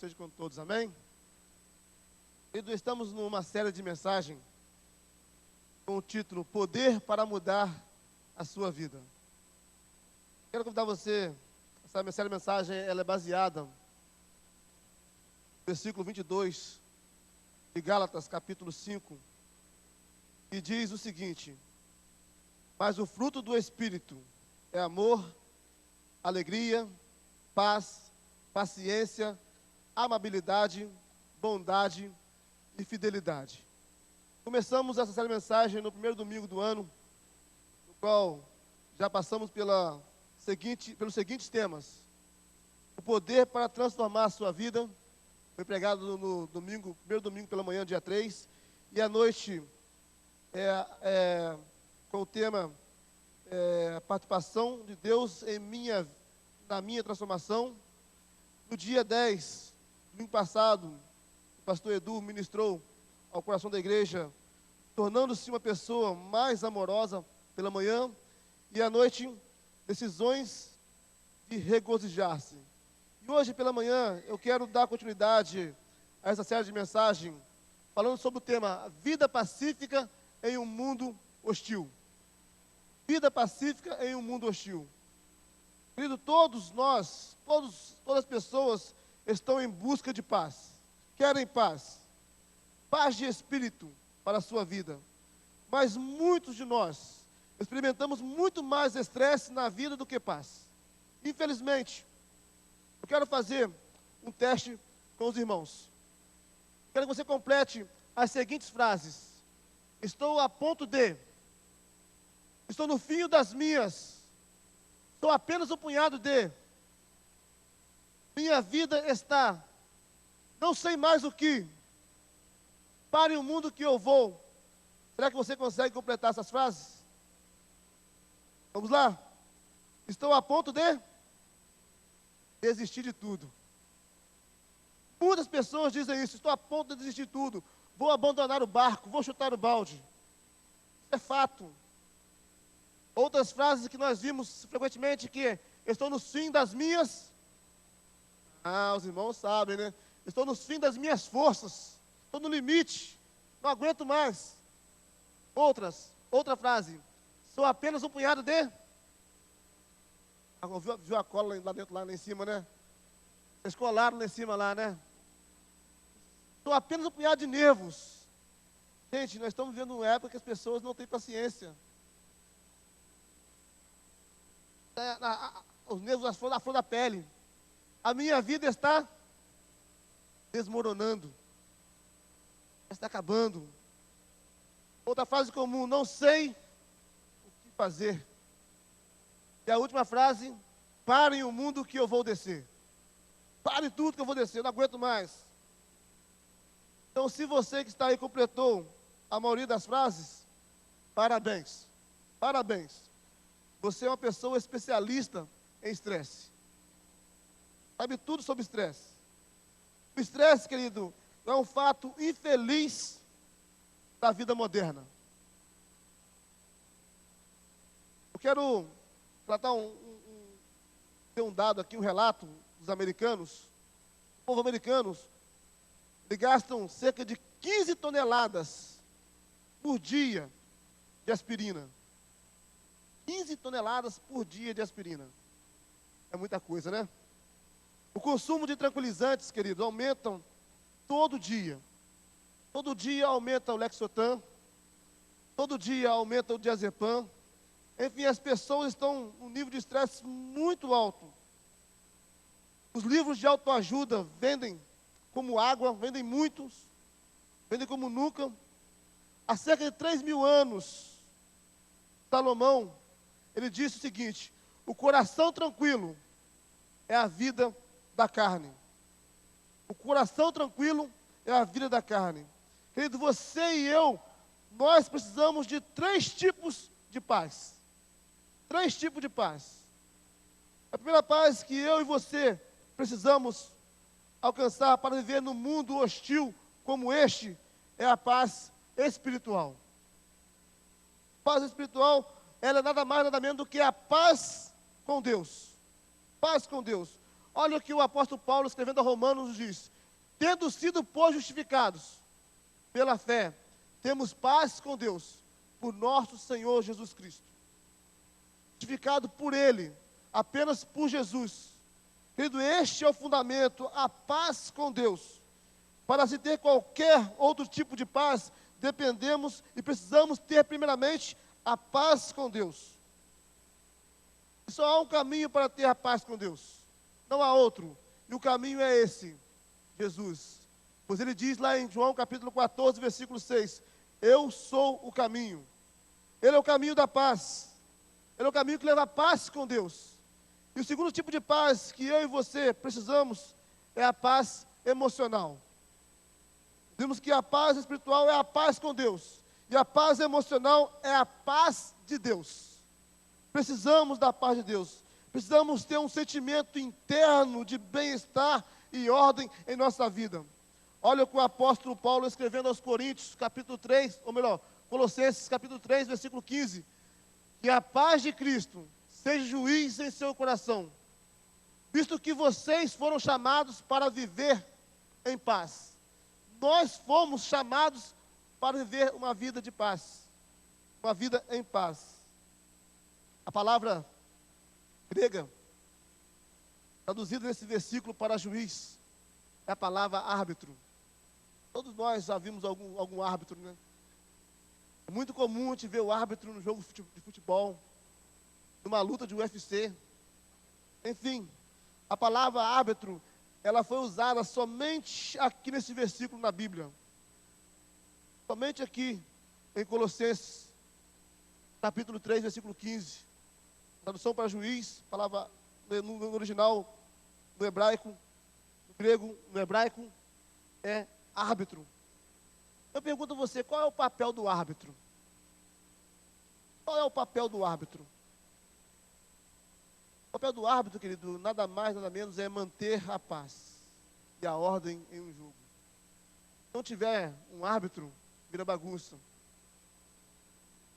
esteja com todos, amém? Estamos numa série de mensagens com o título Poder para Mudar a Sua Vida. Quero convidar você, essa série de mensagem, ela é baseada no versículo 22 de Gálatas, capítulo 5, que diz o seguinte: mas o fruto do Espírito é amor, alegria, paz, paciência, amabilidade, bondade e fidelidade. Começamos essa série de mensagem no primeiro domingo do ano, no qual já passamos pelos seguintes temas: o poder para transformar a sua vida, foi pregado no primeiro domingo pela manhã, dia 3, e à noite com o tema participação de Deus na minha transformação. No dia 10, domingo passado, o pastor Edu ministrou ao coração da igreja, tornando-se uma pessoa mais amorosa pela manhã, e à noite, decisões de regozijar-se. E hoje pela manhã eu quero dar continuidade a essa série de mensagens, falando sobre o tema vida pacífica em um mundo hostil. Vida pacífica em um mundo hostil. Querido, todas as pessoas estão em busca de paz. Querem paz. Paz de espírito para a sua vida. Mas muitos de nós experimentamos muito mais estresse na vida do que paz. Infelizmente, eu quero fazer um teste com os irmãos. Quero que você complete as seguintes frases: estou a ponto de, estou no fim das minhas, sou apenas um punhado de, minha vida está, não sei mais o que, pare o mundo que eu vou. Será que você consegue completar essas frases? Vamos lá? Estou a ponto de desistir de tudo. Muitas pessoas dizem isso: estou a ponto de desistir de tudo, vou abandonar o barco, vou chutar o balde. Isso é fato. Outras frases que nós vimos frequentemente, que estou no fim das minhas... os irmãos sabem, né? Estou no fim das minhas forças, estou no limite, não aguento mais. Outra frase: sou apenas um punhado de... Viu a cola lá dentro, lá em cima, né? Vocês colaram lá em cima, lá, né? Sou apenas um punhado de nervos. Gente, nós estamos vivendo uma época que as pessoas não têm paciência. Os nervos à flor da pele. A minha vida está desmoronando, está acabando. Outra frase comum: não sei o que fazer. E a última frase: parem o mundo que eu vou descer. Pare tudo que eu vou descer, não aguento mais. Então, se você que está aí completou a maioria das frases, parabéns. Parabéns. Você é uma pessoa especialista em estresse. Sabe tudo sobre estresse. O estresse, querido, é um fato infeliz da vida moderna. Eu quero tratar ter um dado aqui, um relato dos americanos. O povo americano, eles gastam cerca de 15 toneladas por dia de aspirina. 15 toneladas por dia de aspirina. É muita coisa, né? O consumo de tranquilizantes, querido, aumentam todo dia. Todo dia aumenta o Lexotan. Todo dia aumenta o diazepam. Enfim, as pessoas estão num nível de estresse muito alto. Os livros de autoajuda vendem como água, vendem muitos, vendem como nunca. Há cerca de 3.000 anos, Salomão, ele disse o seguinte: o coração tranquilo é a vida da carne. O coração tranquilo é a vida da carne. Querido, você e eu, nós precisamos de 3 tipos de paz. 3 tipos de paz. A primeira paz que eu e você precisamos alcançar para viver num mundo hostil como este é a paz espiritual. Paz espiritual, ela é nada mais, nada menos do que a paz com Deus. Paz com Deus. Olha o que o apóstolo Paulo, escrevendo a Romanos, diz: Tendo sido, pois, justificados pela fé, temos paz com Deus, por nosso Senhor Jesus Cristo. Justificado por Ele, apenas por Jesus. Querido, este é o fundamento, a paz com Deus. Para se ter qualquer outro tipo de paz, dependemos e precisamos ter, primeiramente, a paz com Deus. E só há um caminho para ter a paz com Deus. Não há outro. E o caminho é esse, Jesus. Pois ele diz lá em João capítulo 14, versículo 6, eu sou o caminho. Ele é o caminho da paz. Ele é o caminho que leva a paz com Deus. E o segundo tipo de paz que eu e você precisamos é a paz emocional. Vimos que a paz espiritual é a paz com Deus. E a paz emocional é a paz de Deus. Precisamos da paz de Deus. Precisamos ter um sentimento interno de bem-estar e ordem em nossa vida. Olha o que o apóstolo Paulo escrevendo aos Coríntios, capítulo 3, ou melhor, Colossenses, capítulo 3, versículo 15. Que a paz de Cristo seja juiz em seu coração, visto que vocês foram chamados para viver em paz. Nós fomos chamados para viver uma vida de paz, uma vida em paz. A palavra grega, traduzida nesse versículo para juiz, é a palavra árbitro. Todos nós já vimos algum árbitro, né? É muito comum a gente ver o árbitro no jogo de futebol, numa luta de UFC. Enfim, a palavra árbitro, ela foi usada somente aqui nesse versículo na Bíblia. Somente aqui, em Colossenses, capítulo 3, versículo 15. Tradução para juiz, palavra no original, no hebraico, no grego, no hebraico, é árbitro. Eu pergunto a você, qual é o papel do árbitro? Qual é o papel do árbitro? O papel do árbitro, querido, nada mais, nada menos, é manter a paz e a ordem em um jogo. Se não tiver um árbitro, vira bagunça.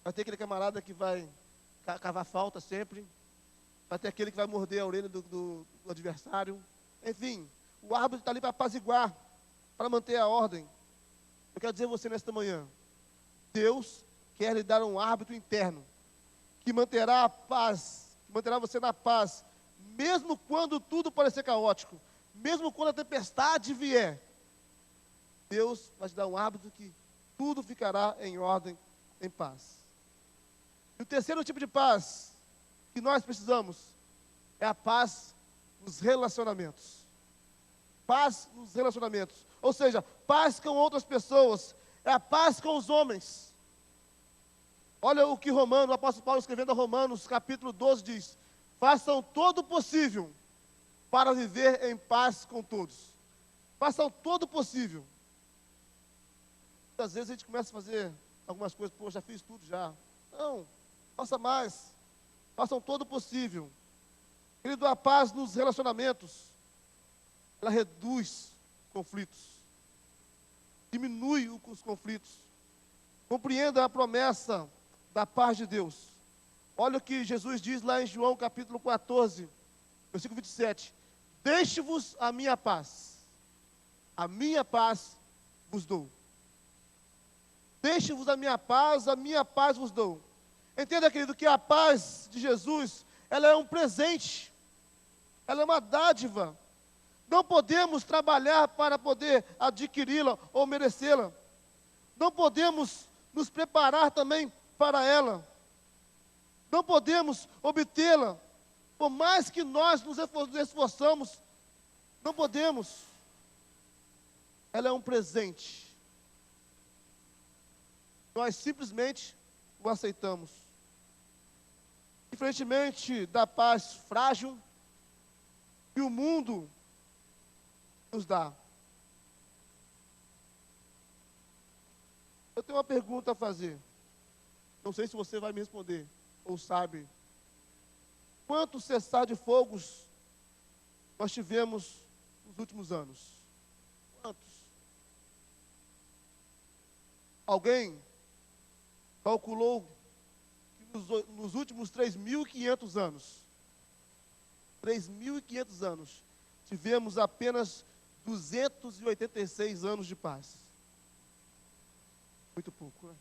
Vai ter aquele camarada que vai cavar falta sempre. Vai ter aquele que vai morder a orelha do adversário. Enfim, o árbitro está ali para apaziguar, para manter a ordem. Eu quero dizer a você nesta manhã, Deus quer lhe dar um árbitro interno, que manterá a paz, que manterá você na paz, mesmo quando tudo parecer caótico, mesmo quando a tempestade vier. Deus vai te dar um árbitro que tudo ficará em ordem, em paz. E o terceiro tipo de paz que nós precisamos é a paz nos relacionamentos. Paz nos relacionamentos. Ou seja, paz com outras pessoas. É a paz com os homens. Olha o que o apóstolo Paulo escrevendo a Romanos, capítulo 12, diz: façam todo o possível para viver em paz com todos. Façam todo o possível. Muitas vezes a gente começa a fazer algumas coisas, pô, já fiz tudo já. Não, faça mais. Façam todo o possível. Querido, a paz nos relacionamentos, ela reduz conflitos. Diminui os conflitos. Compreenda a promessa da paz de Deus. Olha o que Jesus diz lá em João capítulo 14, versículo 27. Deixe-vos a minha paz vos dou. Deixe-vos a minha paz vos dou. Entenda, querido, que a paz de Jesus, ela é um presente, ela é uma dádiva. Não podemos trabalhar para poder adquiri-la ou merecê-la. Não podemos nos preparar também para ela. Não podemos obtê-la. Por mais que nós nos esforçamos, não podemos. Ela é um presente. Nós simplesmente o aceitamos. Diferentemente da paz frágil que o mundo nos dá. Eu tenho uma pergunta a fazer. Não sei se você vai me responder, ou sabe. Quantos cessar de fogos nós tivemos nos últimos anos? Quantos? Alguém calculou que nos últimos 3.500 anos, tivemos apenas 286 anos de paz. Muito pouco, né?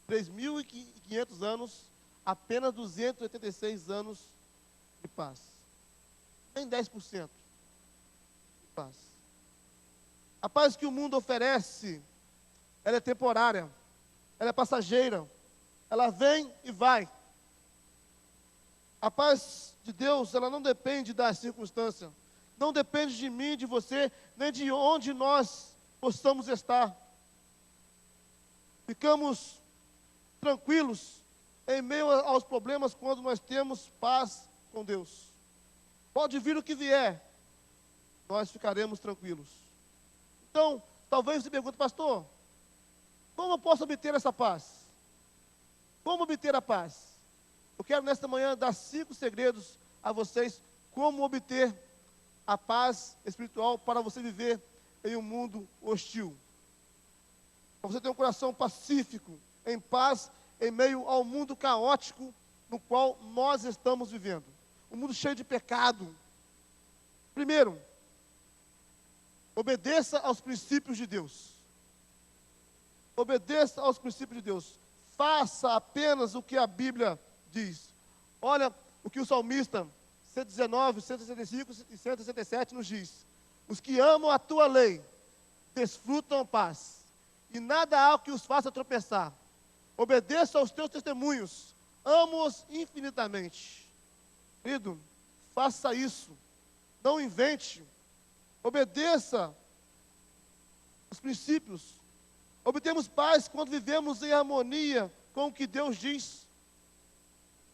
3.500 anos, apenas 286 anos de paz. Nem 10% de paz. A paz que o mundo oferece, ela é temporária, ela é passageira, ela vem e vai. A paz de Deus, ela não depende da circunstância, não depende de mim, de você, nem de onde nós possamos estar. Ficamos tranquilos em meio aos problemas quando nós temos paz com Deus. Pode vir o que vier, nós ficaremos tranquilos. Então, talvez você pergunte, pastor, como eu posso obter essa paz? Como obter a paz? Eu quero nesta manhã dar 5 segredos a vocês como obter a paz espiritual para você viver em um mundo hostil. Para você ter um coração pacífico, em paz, em meio ao mundo caótico no qual nós estamos vivendo. Um mundo cheio de pecado. Primeiro, obedeça aos princípios de Deus. Obedeça aos princípios de Deus. Faça apenas o que a Bíblia diz. Olha o que o salmista 119, 165 e 167 nos diz. Os que amam a tua lei desfrutam a paz, e nada há que os faça tropeçar. Obedeça aos teus testemunhos, amo-os infinitamente. Querido, faça isso. Não invente. Obedeça os princípios. Obtemos paz quando vivemos em harmonia com o que Deus diz.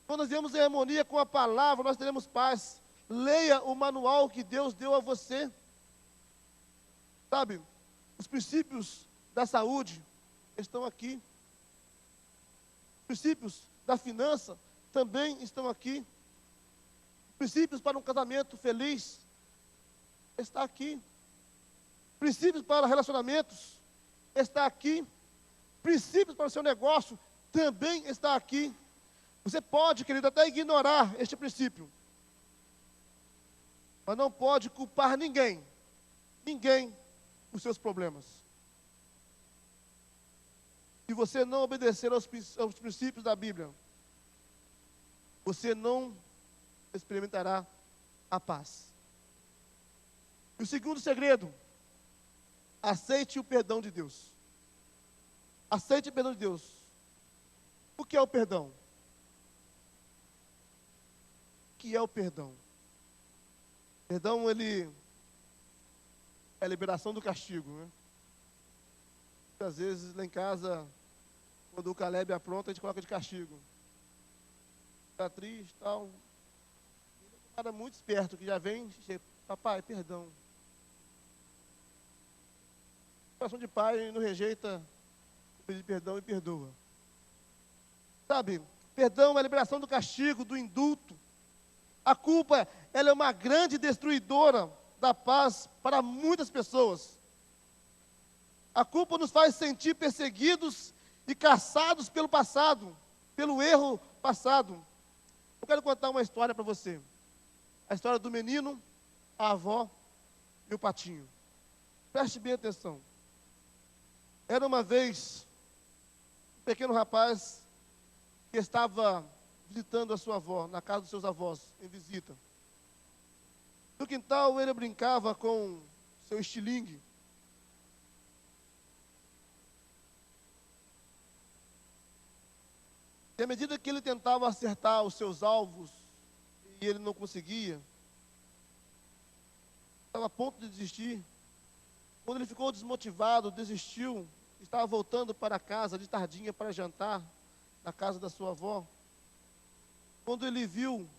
Quando nós vivemos em harmonia com a palavra, nós teremos paz. Leia o manual que Deus deu a você. Sabe, os princípios da saúde estão aqui. Os princípios da finança também estão aqui. Os princípios para um casamento feliz está aqui. Princípios para relacionamentos está aqui. Princípios para o seu negócio também está aqui. Você pode, querido, até ignorar este princípio, mas não pode culpar ninguém por seus problemas. Se você não obedecer aos princípios da Bíblia, você não experimentará a paz. E o segundo segredo, aceite o perdão de Deus. Aceite o perdão de Deus. O que é o perdão? O que é o perdão? Perdão, ele é a liberação do castigo, né? Às vezes, lá em casa, quando o Caleb apronta, a gente coloca de castigo. Está triste e tal. Ele é um cara muito esperto, que já vem, papai, perdão. O coração de pai não rejeita o pedido de perdão e perdoa. Sabe, perdão é a liberação do castigo, do indulto. A culpa, ela é uma grande destruidora da paz para muitas pessoas. A culpa nos faz sentir perseguidos e caçados pelo passado, pelo erro passado. Eu quero contar uma história para você. A história do menino, a avó e o patinho. Preste bem atenção. Era uma vez um pequeno rapaz que estava visitando a sua avó, na casa dos seus avós, em visita. No quintal ele brincava com seu estilingue. E à medida que ele tentava acertar os seus alvos, e ele não conseguia, estava a ponto de desistir. Quando ele ficou desmotivado, desistiu, estava voltando para casa de tardinha para jantar, na casa da sua avó. Quando ele viu,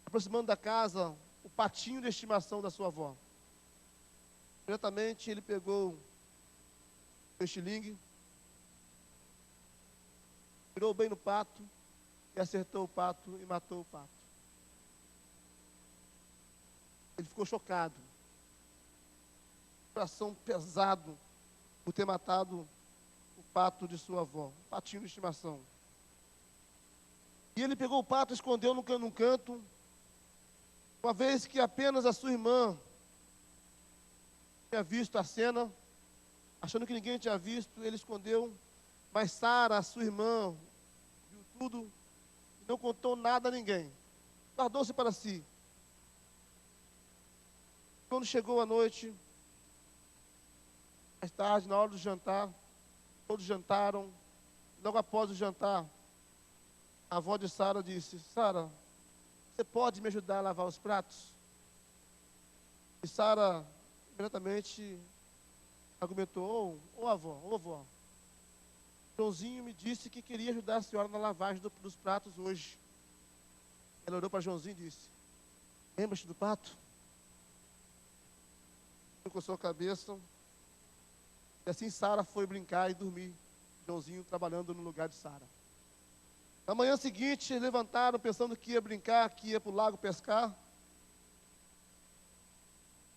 aproximando da casa, o patinho de estimação da sua avó. Diretamente ele pegou o estilingue, mirou bem no pato, e acertou o pato e matou o pato. Ele ficou chocado. Coração pesado por ter matado o pato de sua avó, o patinho de estimação. E ele pegou o pato, escondeu num canto, uma vez que apenas a sua irmã tinha visto a cena, achando que ninguém tinha visto, ele escondeu. Mas Sara, sua irmã, viu tudo e não contou nada a ninguém. Guardou-se para si. Quando chegou a noite, mais tarde, na hora do jantar, todos jantaram. Logo após o jantar, a avó de Sara disse: Sara, você pode me ajudar a lavar os pratos? E Sara imediatamente argumentou: ô avó, ô avó, Joãozinho me disse que queria ajudar a senhora na lavagem dos pratos hoje. Ela olhou para Joãozinho e disse: lembra-te do pato? Ele coçou a cabeça. E assim Sara foi brincar e dormir. Joãozinho trabalhando no lugar de Sara. Na manhã seguinte, eles levantaram pensando que ia brincar, que ia para o lago pescar.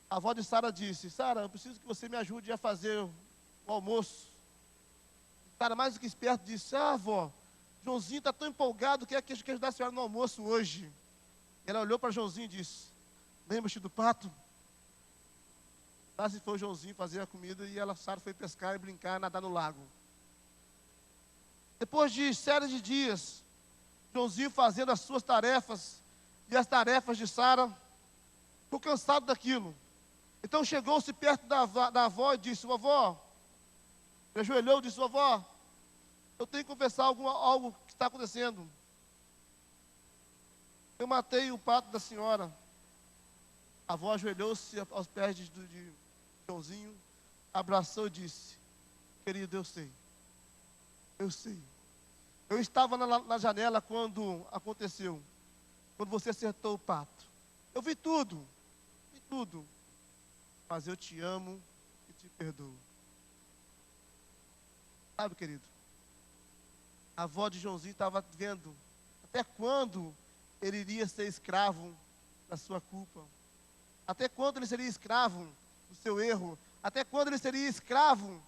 A avó de Sara disse: Sara, eu preciso que você me ajude a fazer o almoço. Sara, mais do que esperto, disse: avó, Joãozinho está tão empolgado que quer ajudar a senhora no almoço hoje. Ela olhou para Joãozinho e disse: lembra-te do pato? Lá se foi o Joãozinho fazer a comida e Sara foi pescar e brincar, nadar no lago. Depois de séries de dias, Joãozinho fazendo as suas tarefas e as tarefas de Sara, ficou cansado daquilo. Então chegou-se perto da avó e disse: vovó, ele ajoelhou e disse: vovó, eu tenho que confessar algo que está acontecendo. Eu matei o pato da senhora. A avó ajoelhou-se aos pés de Joãozinho, abraçou e disse: querido, eu sei. Eu estava na janela quando aconteceu, quando você acertou o pato. Eu vi tudo, mas eu te amo e te perdoo. Sabe, querido, a avó de Joãozinho estava vendo até quando ele iria ser escravo da sua culpa, até quando ele seria escravo do seu erro, até quando ele seria escravo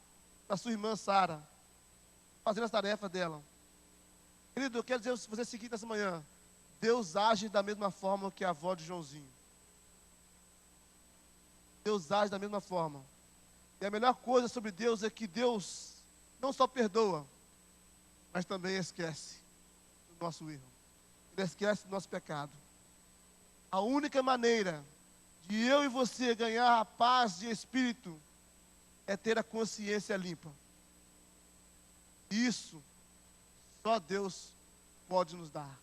da sua irmã Sara, fazendo as tarefas dela. Querido, eu quero dizer para você o seguinte nessa manhã: Deus age da mesma forma que a avó de Joãozinho. Deus age da mesma forma. E a melhor coisa sobre Deus é que Deus não só perdoa, mas também esquece do nosso erro. Ele esquece do nosso pecado. A única maneira de eu e você ganhar a paz de espírito é ter a consciência limpa. Isso só Deus pode nos dar.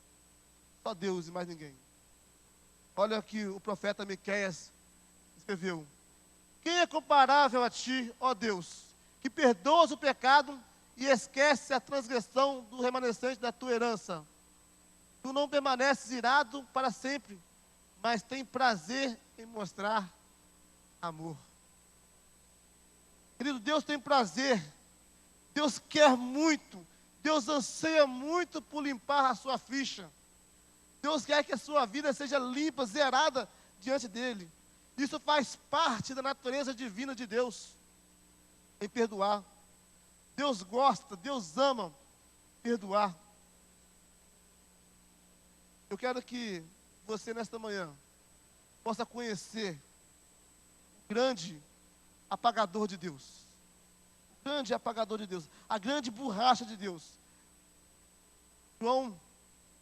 Só Deus e mais ninguém. Olha o que o profeta Miqueias escreveu: quem é comparável a ti, ó Deus, que perdoas o pecado e esquece a transgressão do remanescente da tua herança? Tu não permaneces irado para sempre, mas tem prazer em mostrar amor. Querido, Deus tem prazer, Deus quer muito, Deus anseia muito por limpar a sua ficha. Deus quer que a sua vida seja limpa, zerada diante dEle. Isso faz parte da natureza divina de Deus, em perdoar. Deus gosta, Deus ama perdoar. Eu quero que você, nesta manhã, possa conhecer o grande apagador de Deus. O grande apagador de Deus. A grande borracha de Deus. João,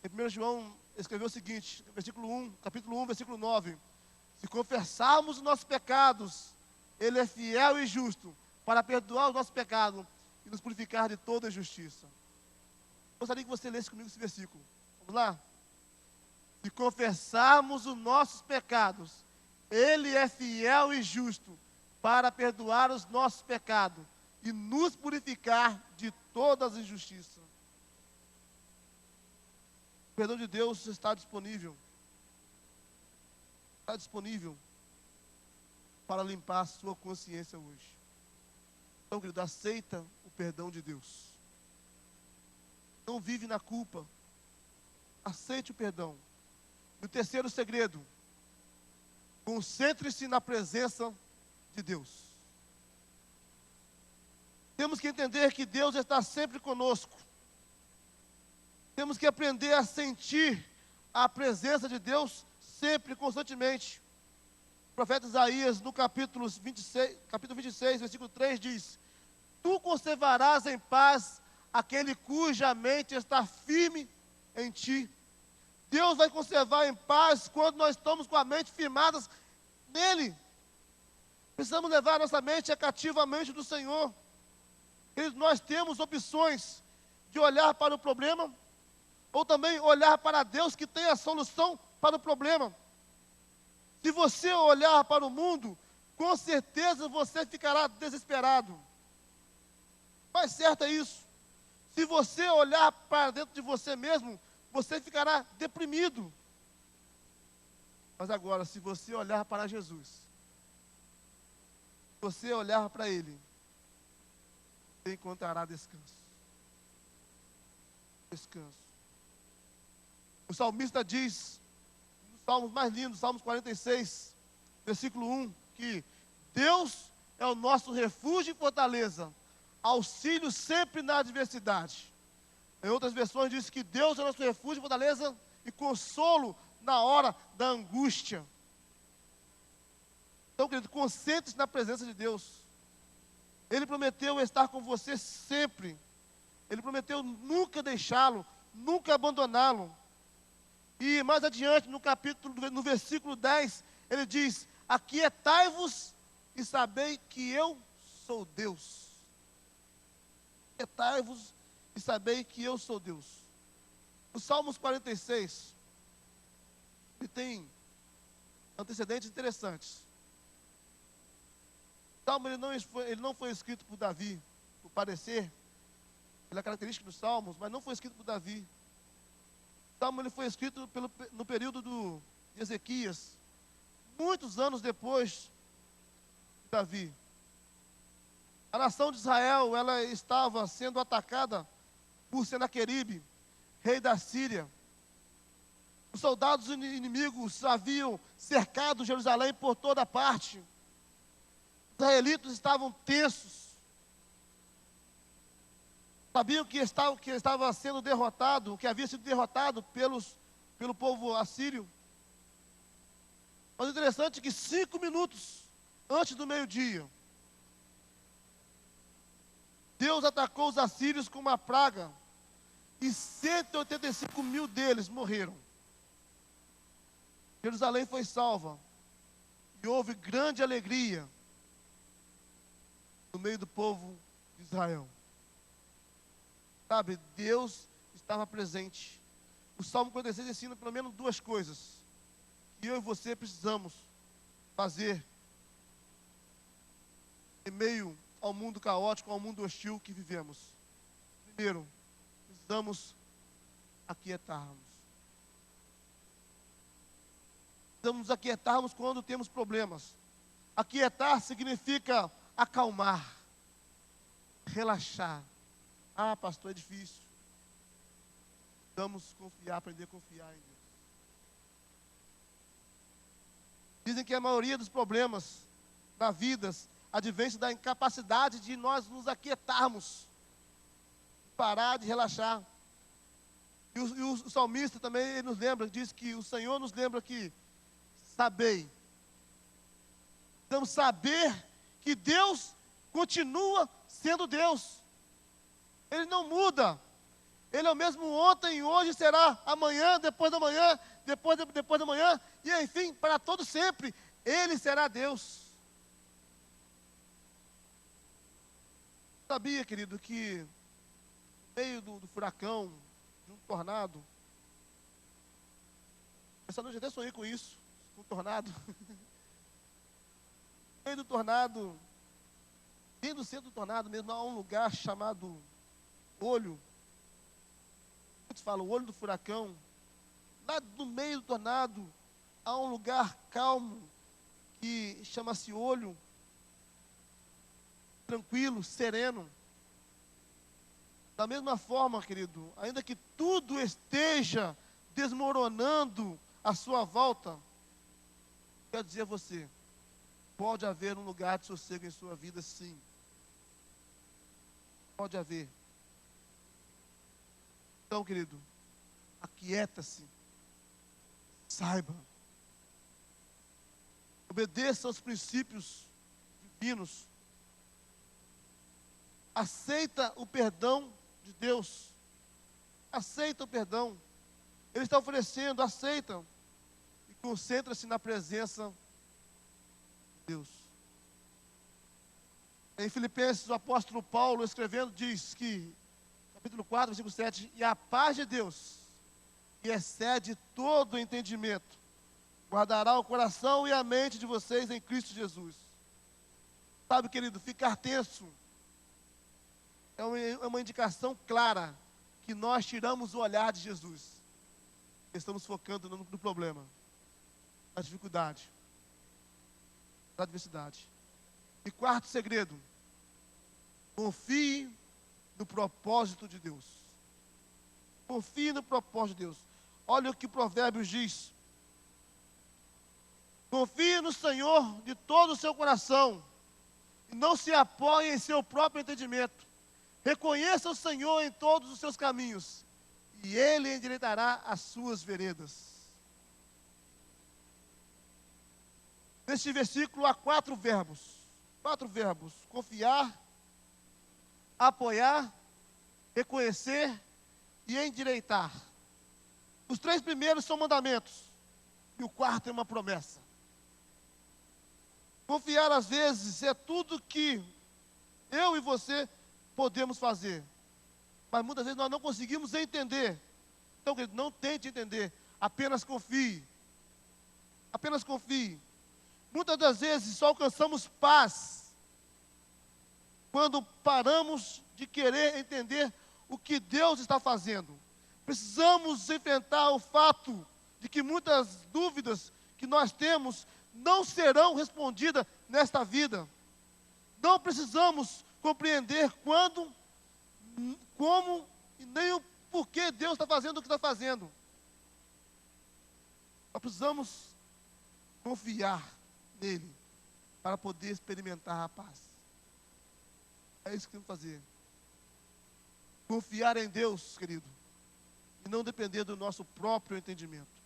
em 1 João, escreveu o seguinte, capítulo 1, versículo 9. Se confessarmos os nossos pecados, Ele é fiel e justo para perdoar os nossos pecados e nos purificar de toda injustiça. Gostaria que você lesse comigo esse versículo. Vamos lá? Se confessarmos os nossos pecados, Ele é fiel e justo para perdoar os nossos pecados e nos purificar de todas as injustiças. O perdão de Deus está disponível. Está disponível para limpar a sua consciência hoje. Então, querido, aceita o perdão de Deus. Não vive na culpa. Aceite o perdão. E o terceiro segredo: concentre-se na presença de Deus. Temos que entender que Deus está sempre conosco. Temos que aprender a sentir a presença de Deus sempre, constantemente. profeta Isaías, no capítulo 26, versículo 3, diz: Tu conservarás em paz aquele cuja mente está firme em ti. Deus vai conservar em paz quando nós estamos com a mente firmadas nele. Precisamos levar a nossa mente cativamente do Senhor. Nós temos opções de olhar para o problema, ou também olhar para Deus que tem a solução para o problema. Se você olhar para o mundo, com certeza você ficará desesperado. Mas certo é isso. Se você olhar para dentro de você mesmo, você ficará deprimido. Mas agora, se você olhar para Jesus, se você olhar para Ele, você encontrará descanso. Descanso. O salmista diz, nos salmos mais lindos, Salmos 46, versículo 1, que Deus é o nosso refúgio e fortaleza, auxílio sempre na adversidade. Em outras versões diz que Deus é o nosso refúgio e fortaleza e consolo na hora da angústia. Então, querido, concentre-se na presença de Deus. Ele prometeu estar com você sempre. Ele prometeu nunca deixá-lo, nunca abandoná-lo. E mais adiante, no versículo 10, ele diz: aquietai-vos e sabei que eu sou Deus. Aquietai-vos e sabei que eu sou Deus. O Salmos 46, ele tem antecedentes interessantes. O Salmo ele não foi escrito por Davi, por parecer, pela característica dos Salmos, mas não foi escrito por Davi. O Salmo ele foi escrito no período de Ezequias, muitos anos depois de Davi. A nação de Israel, ela estava sendo atacada por Senaqueribe, rei da Síria. Os soldados inimigos haviam cercado Jerusalém por toda parte. Os israelitas estavam tensos. Sabiam que estava sendo derrotado, que havia sido derrotado pelo povo assírio. Mas o interessante é que 5 minutos antes do meio-dia, Deus atacou os assírios com uma praga e 185 mil deles morreram. Jerusalém foi salva e houve grande alegria no meio do povo de Israel. Sabe, Deus estava presente. O Salmo 46 ensina pelo menos 2 coisas que eu e você precisamos fazer em meio ao mundo caótico, ao mundo hostil que vivemos. Primeiro, precisamos aquietarmos. Precisamos nos aquietarmos quando temos problemas. Aquietar significa acalmar, relaxar. Ah, pastor, é difícil. Precisamos confiar, aprender a confiar em Deus. Dizem que a maioria dos problemas na vida advém da incapacidade de nós nos aquietarmos, parar de relaxar. E o salmista também ele nos lembra, diz que o Senhor nos lembra que sabei. Precisamos saber que Deus continua sendo Deus. Ele não muda. Ele é o mesmo ontem, hoje, será amanhã, depois da manhã, depois da manhã, e enfim, para todo sempre, Ele será Deus. Sabia, querido, que no meio do furacão, de um tornado, essa noite eu até sonhei com isso, com um tornado. No meio do tornado, dentro do centro do tornado mesmo, há um lugar chamado olho. Muitos falam o olho do furacão. Lá no meio do tornado, há um lugar calmo, que chama-se olho, tranquilo, sereno. Da mesma forma, querido, ainda que tudo esteja desmoronando à sua volta, quero dizer a você, pode haver um lugar de sossego em sua vida, sim. Pode haver. Então, querido, aquieta-se. Saiba. Obedeça aos princípios divinos. Aceita o perdão de Deus. Aceita o perdão. Ele está oferecendo, aceita. E concentra-se na presença de Deus. Em Filipenses, o apóstolo Paulo, escrevendo, diz que, capítulo 4, versículo 7, e a paz de Deus, que excede todo o entendimento, guardará o coração e a mente de vocês em Cristo Jesus. Sabe, querido, ficar tenso é uma indicação clara que nós tiramos o olhar de Jesus. Estamos focando no problema, na dificuldade, na adversidade. E quarto segredo, confie no propósito de Deus. Confie no propósito de Deus. Olha o que Provérbios diz. Confie no Senhor de todo o seu coração e não se apoie em seu próprio entendimento. Reconheça o Senhor em todos os seus caminhos e Ele endireitará as suas veredas. Neste versículo há 4 verbos. 4 verbos: confiar, apoiar, reconhecer e endireitar. Os 3 primeiros são mandamentos e o 4º é uma promessa. Confiar, às vezes, é tudo que eu e você podemos fazer, mas muitas vezes nós não conseguimos entender. Então, querido, não tente entender, apenas confie. Apenas confie. Muitas das vezes só alcançamos paz quando paramos de querer entender o que Deus está fazendo. Precisamos enfrentar o fato de que muitas dúvidas que nós temos não serão respondidas nesta vida. Não precisamos compreender quando, como e nem o porquê Deus está fazendo o que está fazendo. Nós precisamos confiar nele para poder experimentar a paz. É isso que temos que fazer. Confiar em Deus, querido, e não depender do nosso próprio entendimento.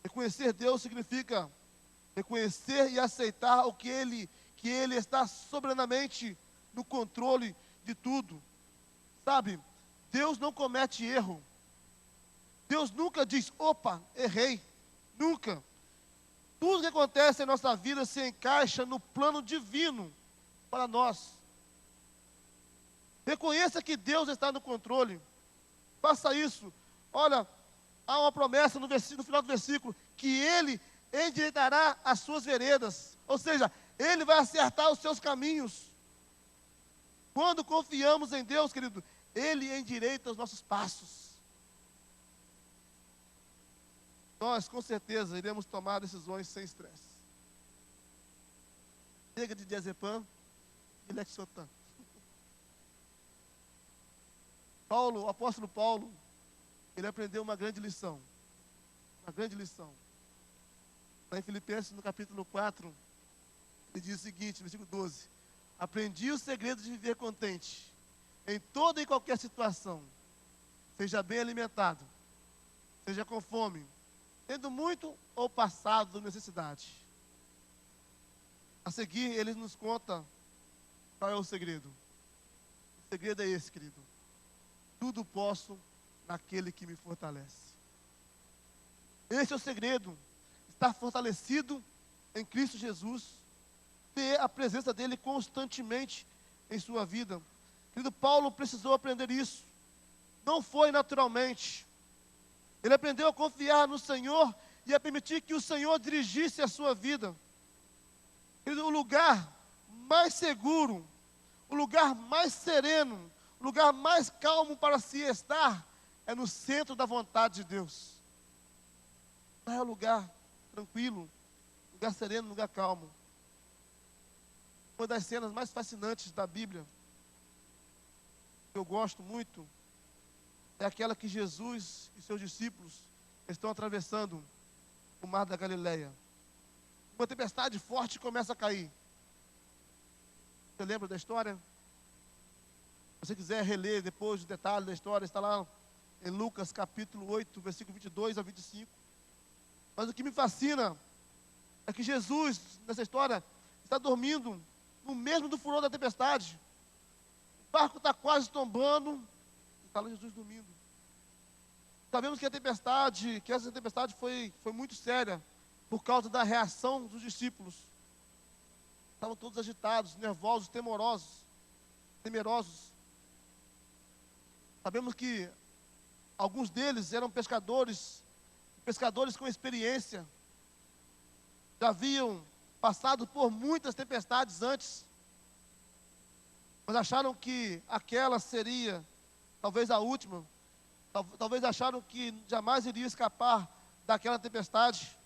Reconhecer Deus significa reconhecer e aceitar que Ele está soberanamente no controle de tudo. Sabe, Deus não comete erro. Deus nunca diz, opa, errei. Nunca. Tudo que acontece em nossa vida se encaixa no plano divino para nós. Reconheça que Deus está no controle. Faça isso. Olha, há uma promessa no final do versículo, que Ele endireitará as suas veredas. Ou seja, Ele vai acertar os seus caminhos. Quando confiamos em Deus, querido, Ele endireita os nossos passos. Nós, com certeza, iremos tomar decisões sem estresse. Chega de diazepam e lexotan. O apóstolo Paulo, ele aprendeu uma grande lição. Uma grande lição. Lá em Filipenses, no capítulo 4, ele diz o seguinte, versículo 12. Aprendi o segredo de viver contente em toda e qualquer situação. Seja bem alimentado, seja com fome, tendo muito ou passado necessidade. A seguir, ele nos conta qual é o segredo. O segredo é esse, querido. Tudo posso naquele que me fortalece. Esse é o segredo. Estar fortalecido em Cristo Jesus. Ter a presença dele constantemente em sua vida. Querido, Paulo precisou aprender isso. Não foi naturalmente. Ele aprendeu a confiar no Senhor e a permitir que o Senhor dirigisse a sua vida. Querido, o lugar mais seguro, o lugar mais sereno, o lugar mais calmo para se estar é no centro da vontade de Deus. Não é um lugar tranquilo, lugar sereno, lugar calmo. Uma das cenas mais fascinantes da Bíblia, que eu gosto muito, é aquela que Jesus e seus discípulos estão atravessando o mar da Galileia. Uma tempestade forte começa a cair. Você lembra da história? Se você quiser reler depois o detalhe da história, está lá em Lucas capítulo 8, versículo 22 a 25. Mas o que me fascina é que Jesus, nessa história, está dormindo no mesmo do furor da tempestade. O barco está quase tombando, e está lá Jesus dormindo. Sabemos que essa tempestade foi muito séria, por causa da reação dos discípulos. Estavam todos agitados, nervosos, temerosos. Sabemos que alguns deles eram pescadores com experiência. Já haviam passado por muitas tempestades antes, mas acharam que aquela seria talvez a última. Talvez acharam que jamais iria escapar daquela tempestade.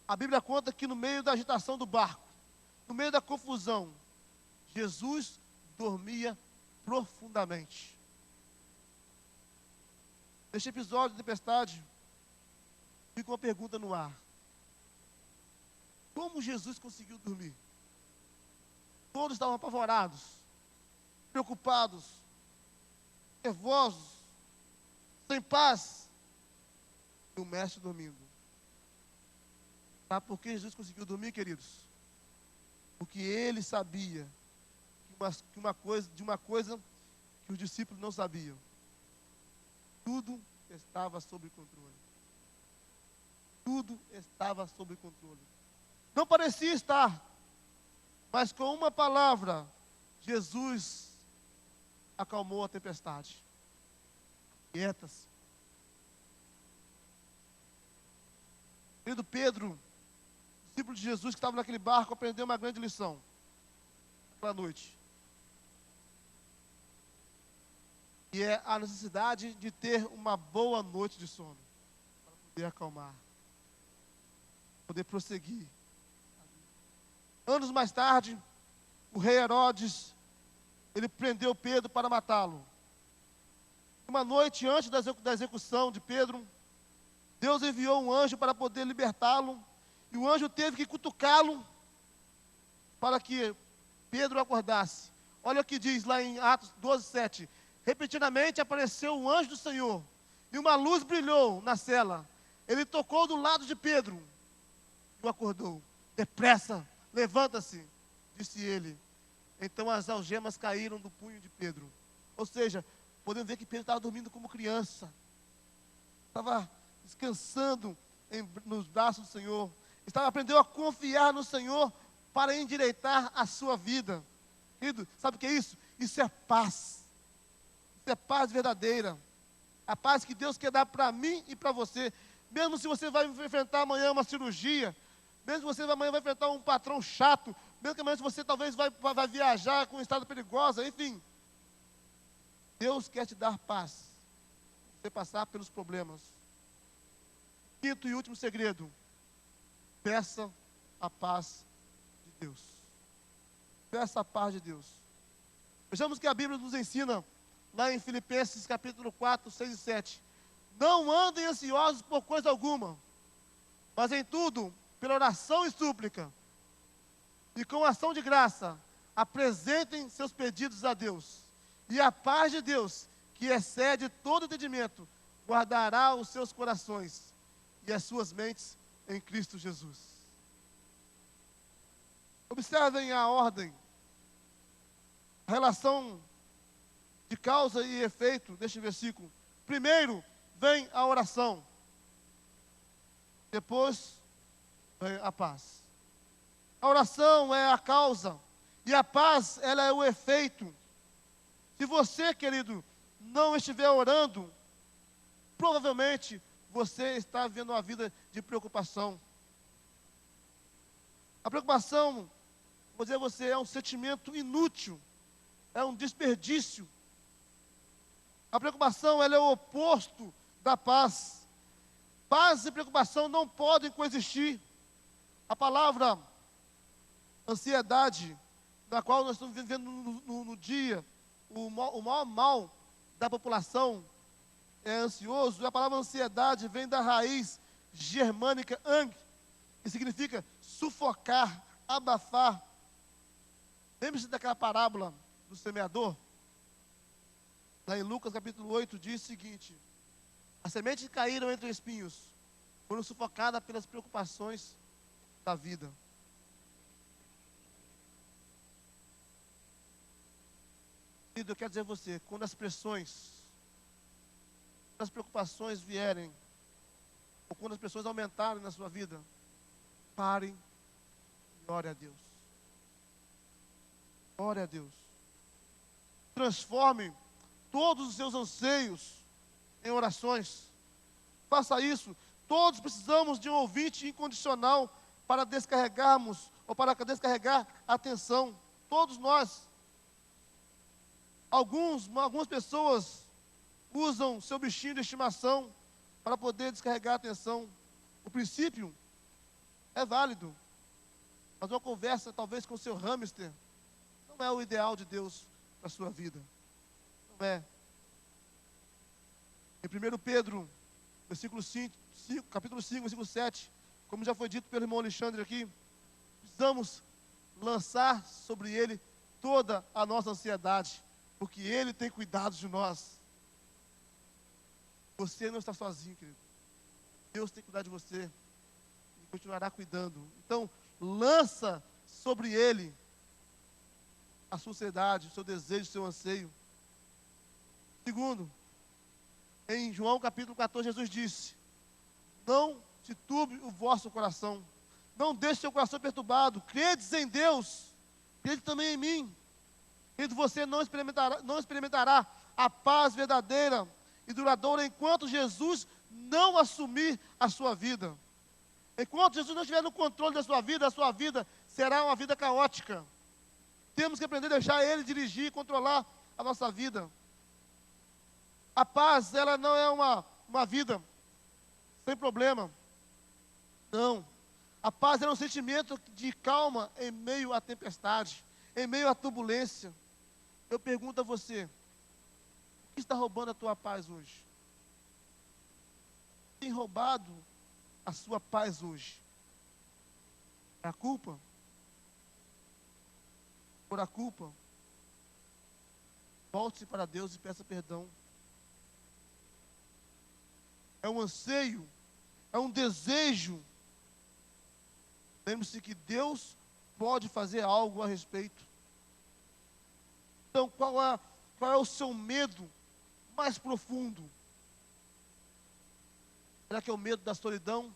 A Bíblia conta que no meio da agitação do barco, no meio da confusão, Jesus dormia profundamente. Neste episódio de tempestade, fica uma pergunta no ar. Como Jesus conseguiu dormir? Todos estavam apavorados, preocupados, nervosos, sem paz. E o mestre dormindo. Sabe por que Jesus conseguiu dormir, queridos? Porque ele sabia de uma coisa que os discípulos não sabiam. Tudo estava sob controle. Tudo estava sob controle. Não parecia estar, mas com uma palavra, Jesus acalmou a tempestade. Quietas. Querido Pedro, discípulo de Jesus que estava naquele barco, aprendeu uma grande lição naquela noite. E é a necessidade de ter uma boa noite de sono, para poder acalmar, poder prosseguir. Anos mais tarde, o rei Herodes, ele prendeu Pedro para matá-lo. Uma noite antes da execução de Pedro, Deus enviou um anjo para poder libertá-lo, e o anjo teve que cutucá-lo para que Pedro acordasse. Olha o que diz lá em Atos 12:7. Repentinamente apareceu um anjo do Senhor, e uma luz brilhou na cela. Ele tocou do lado de Pedro e o acordou. Depressa, levanta-se, disse ele. Então as algemas caíram do punho de Pedro. Ou seja, podemos ver que Pedro estava dormindo como criança. Estava descansando nos braços do Senhor. Aprendeu a confiar no Senhor para endireitar a sua vida. Querido, sabe o que é isso? Isso é paz. Isso é paz verdadeira. A paz que Deus quer dar para mim e para você. Mesmo se você vai enfrentar amanhã uma cirurgia, mesmo se você amanhã vai enfrentar um patrão chato, mesmo que amanhã você talvez vai viajar com um estado perigoso, enfim. Deus quer te dar paz. Você passar pelos problemas. Quinto e último segredo. Peça a paz de Deus. Peça a paz de Deus. Vejamos que a Bíblia nos ensina, lá em Filipenses capítulo 4, 6 e 7. Não andem ansiosos por coisa alguma, mas em tudo, pela oração e súplica, e com ação de graça, apresentem seus pedidos a Deus. E a paz de Deus, que excede todo entendimento, guardará os seus corações e as suas mentes em Cristo Jesus. Observem a ordem, a relação de causa e efeito deste versículo. Primeiro vem a oração, depois vem a paz. A oração é a causa e a paz, ela é o efeito. Se você, querido, não estiver orando, provavelmente você está vivendo uma vida de preocupação. A preocupação, vou dizer a você, é um sentimento inútil, é um desperdício. A preocupação, ela é o oposto da paz. Paz e preocupação não podem coexistir. A palavra ansiedade, da qual nós estamos vivendo no dia, o maior mal da população é ansioso. A palavra ansiedade vem da raiz germânica ang, que significa sufocar, abafar. Lembre-se daquela parábola do semeador? Lá em Lucas capítulo 8 diz o seguinte: as sementes caíram entre espinhos, foram sufocadas pelas preocupações da vida. Eu quero dizer a você, quando as pressões, quando as preocupações vierem, ou quando as pressões aumentarem na sua vida, parem e ore a Deus. Ore a Deus. Transforme todos os seus anseios em orações. Faça isso. Todos precisamos de um ouvinte incondicional para descarregarmos, ou para descarregar a tensão. Todos nós. Algumas pessoas usam seu bichinho de estimação para poder descarregar a tensão. O princípio é válido, mas uma conversa talvez com o seu hamster não é o ideal de Deus para a sua vida. Não é. Em 1 Pedro, capítulo 5, versículo 7, como já foi dito pelo irmão Alexandre aqui, precisamos lançar sobre ele toda a nossa ansiedade, porque ele tem cuidado de nós. Você não está sozinho, querido. Deus tem que cuidar de você e continuará cuidando. Então, lança sobre ele a sua ansiedade, o seu desejo, o seu anseio. Segundo, em João capítulo 14, Jesus disse: não se turbe o vosso coração, não deixe seu coração perturbado, credes em Deus, crede também em mim. Querido, você não experimentará a paz verdadeira e duradoura enquanto Jesus não assumir a sua vida. Enquanto Jesus não estiver no controle da sua vida será uma vida caótica. Temos que aprender a deixar Ele dirigir e controlar a nossa vida. A paz, ela não é uma vida sem problema. Não. A paz é um sentimento de calma em meio à tempestade, em meio à turbulência. Eu pergunto a você, o que está roubando a tua paz hoje? Tem roubado a sua paz hoje? É a culpa? Por a culpa? Volte-se para Deus e peça perdão. É um anseio, é um desejo. Lembre-se que Deus pode fazer algo a respeito. Então, qual é o seu medo mais profundo? Será que é o medo da solidão?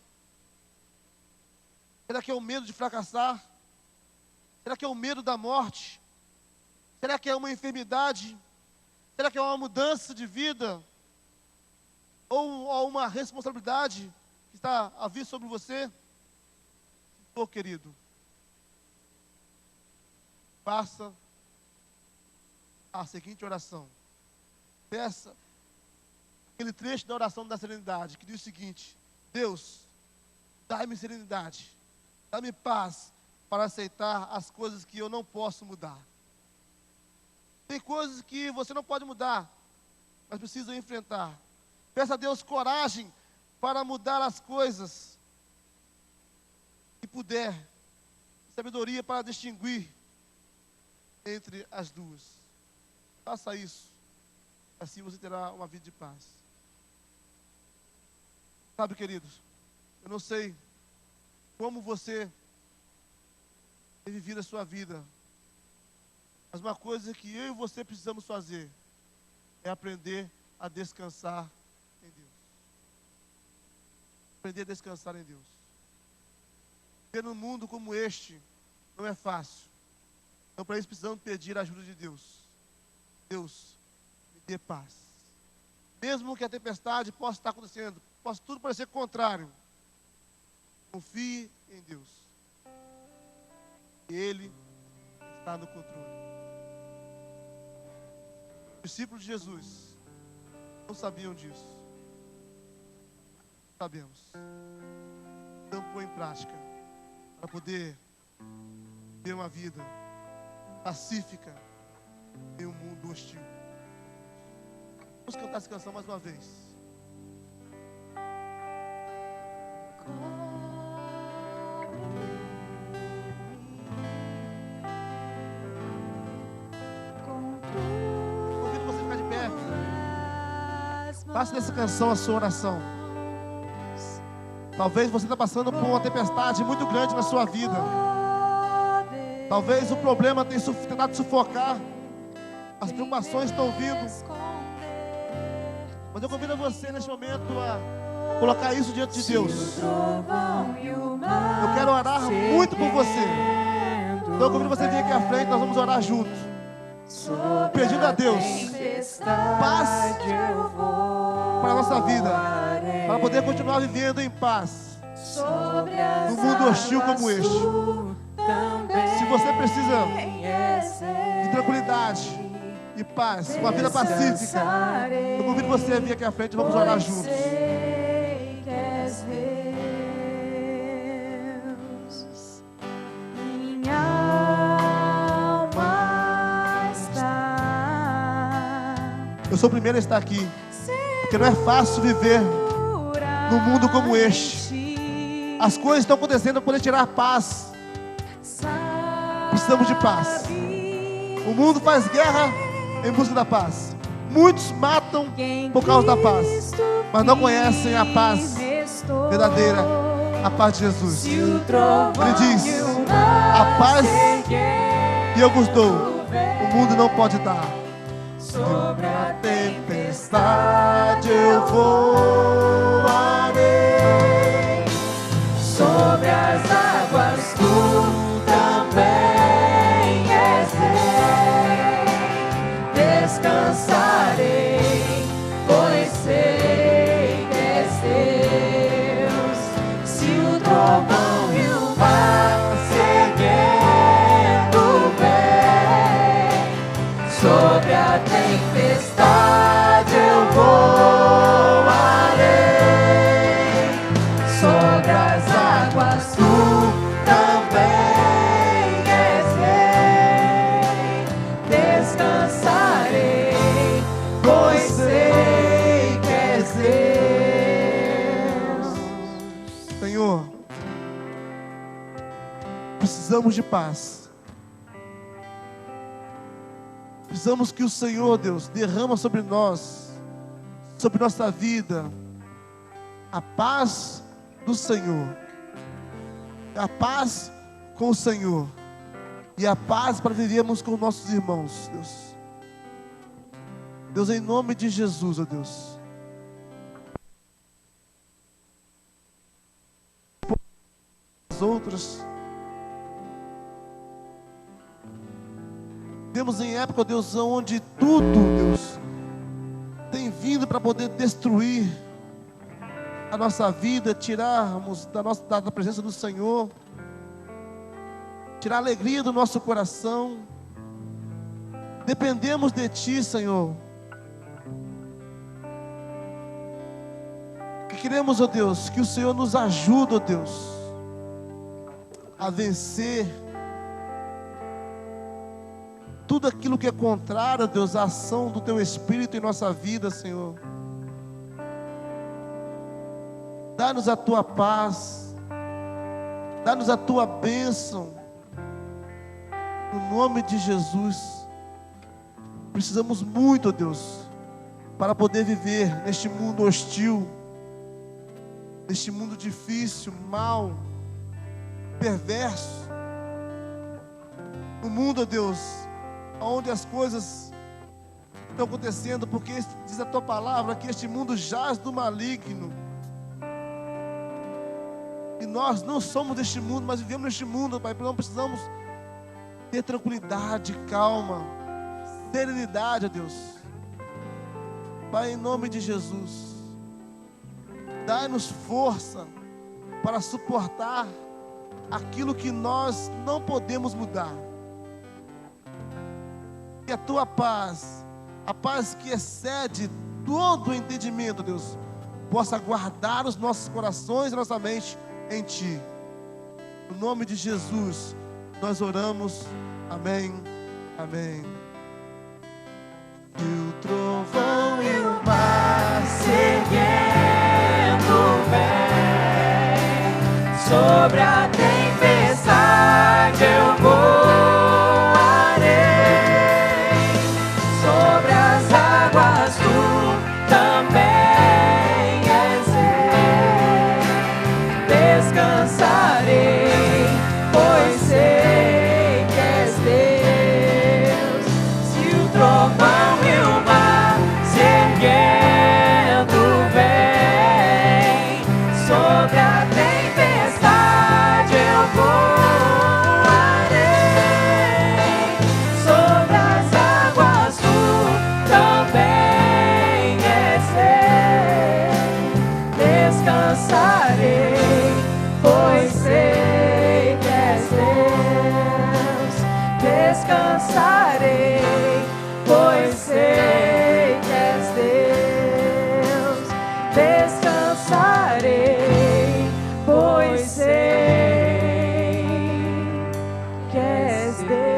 Será que é o medo de fracassar? Será que é o medo da morte? Será que é uma enfermidade? Será que é uma mudança de vida? Ou uma responsabilidade que está a vir sobre você? Querido, faça a seguinte oração. Peça aquele trecho da oração da serenidade, que diz o seguinte: Deus, dá-me serenidade, dá-me paz para aceitar as coisas que eu não posso mudar. Tem coisas que você não pode mudar, mas precisa enfrentar. Peça a Deus coragem para mudar as coisas que puder, sabedoria para distinguir entre as duas. Faça isso, assim você terá uma vida de paz. Sabe, queridos, eu não sei como você tem vivido a sua vida, mas uma coisa que eu e você precisamos fazer é aprender a descansar em Deus. Aprender a descansar em Deus. Porque num mundo como este, não é fácil. Então, para isso, precisamos pedir a ajuda de Deus. Deus, me dê paz. Mesmo que a tempestade possa estar acontecendo, possa tudo parecer contrário, confie em Deus. Ele está no controle. Os discípulos de Jesus não sabiam disso. Sabemos. Então, põe em prática para poder ter uma vida pacífica em um mundo hostil. Vamos cantar essa canção mais uma vez. Convido você a ficar de pé. Faça dessa canção a sua oração. Talvez você está passando por uma tempestade muito grande na sua vida. Talvez o problema tenha tentado sufocar. As preocupações estão vindo. Mas eu convido você neste momento a colocar isso diante de Deus. Eu quero orar muito por você. Então eu convido você a vir aqui à frente, nós vamos orar juntos. Pedindo a Deus paz para a nossa vida, para poder continuar vivendo em paz num mundo hostil como este. Se você precisa de tranquilidade e paz, uma vida pacífica, eu convido você a vir aqui à frente e vamos orar juntos. Eu sou o primeiro a estar aqui, porque não é fácil viver num mundo como este. As coisas estão acontecendo para poder tirar paz. Precisamos de paz. O mundo faz guerra em busca da paz. Muitos matam por causa da paz, mas não conhecem a paz verdadeira, a paz de Jesus. Ele diz: a paz que eu vos dou, o mundo não pode dar. Sobre a tempestade eu voarei, sobre as águas tu também és rei. Descansarei, pois sei que és Deus. Se o trovão e o mar seguindo vem, sobre a tempestade eu voarei, sobre as águas tu também és rei. Descansarei, pois sei que és Deus. Senhor, precisamos de paz. Precisamos que o Senhor, Deus, derrama sobre nós, sobre nossa vida, a paz do Senhor, a paz com o Senhor e a paz para vivermos com nossos irmãos, Deus. Deus, em nome de Jesus, ó Deus. As outras. Vivemos em época, Deus, onde tudo, Deus, tem vindo para poder destruir a nossa vida, tirarmos da presença do Senhor, tirar a alegria do nosso coração. Dependemos de Ti, Senhor. Que queremos, ó Deus, que o Senhor nos ajude, ó Deus, a vencer tudo aquilo que é contrário, Deus, à ação do Teu Espírito em nossa vida, Senhor. Dá-nos a Tua paz, dá-nos a Tua bênção, no nome de Jesus. Precisamos muito, Deus, para poder viver neste mundo hostil, neste mundo difícil, mau, perverso. No mundo, Deus, onde as coisas estão acontecendo, porque diz a Tua palavra que este mundo jaz do maligno. E nós não somos deste mundo, mas vivemos neste mundo, Pai. Não precisamos ter tranquilidade, calma, serenidade, ó Deus. Pai, em nome de Jesus, dai-nos força para suportar aquilo que nós não podemos mudar. Que a Tua paz, a paz que excede todo o entendimento, Deus, possa guardar os nossos corações e nossa mente em Ti. No nome de Jesus, nós oramos. Amém. Amém. E o trovão e o mar seguindo vem, sobre a tempestade eu voarei, sobre as águas tu também és rei. descansarei, pois sei que és Deus. Descansarei, pois sei que és Deus.